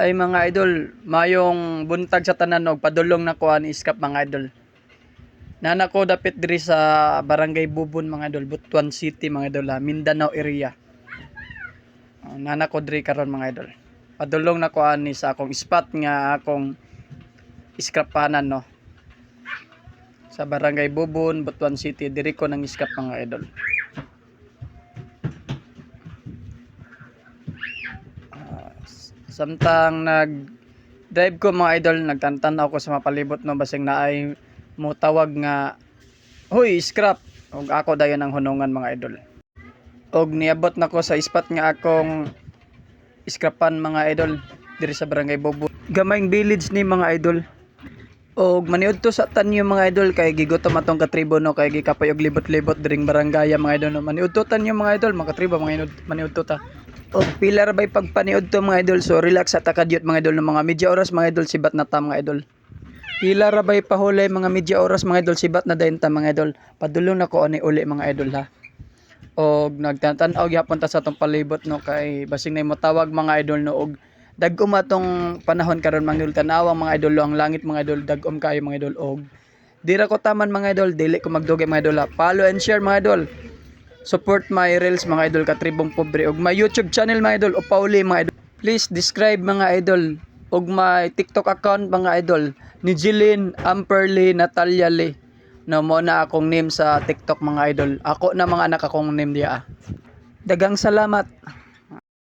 Ay mga idol, mayong buntag sa tanan og padulong na ko ani iskap mga idol. Nana ko dapit diri sa Barangay Bubon mga idol, Butuan City mga idol, Mindanao area. Nana ko diri karon mga idol. Padulong na ko ani sa akong spot nga akong iskapanan no. Sa Barangay Bubon, Butuan City, diri ko nang iskap mga idol. Samtang nag-drive ko mga idol, nagtantanaw ko sa mapalibot no basing naay mo tawag nga huy scrap og ako dayon ang hunungan mga idol. Og niabot na ko sa spot nga akong scrapan mga idol diri sa Barangay Bobo. Gamayng village ni mga idol. Og maniud to sa tanyo mga idol kay gigutom atong katribo no kay gikapoy og libot-libot diring barangay mga idol no. Maniud to tanyo mga idol, makatribo mga maniud to ta. Og pila ra bay pagpaniud to mga idol, so relax at takadyot mga idol ng mga media oras mga idol sibat na ta mga idol. Pila ra bay pahulay mga media oras mga idol sibat na dayon ta mga idol. Padulong na ko ani uli mga idol ha. Og nagtatan-aw gyapon ta sa tong palibot no kay basing nay motawag mga idol no og dagom atong panahon karon mga idol tan-aw mga idol ang langit mga idol dagom kayo mga idol og dira ko taman mga idol dili ko magdugay mga idol ha. Follow and share mga idol. Support my reels mga idol katribong pobre og my YouTube channel mga idol o Pauli mga idol. Please describe mga idol og my TikTok account mga idol ni Jeline Amperly Natalia Lee. No mo na akong name sa TikTok mga idol. Ako na mga anak akong name diya. Dagang salamat.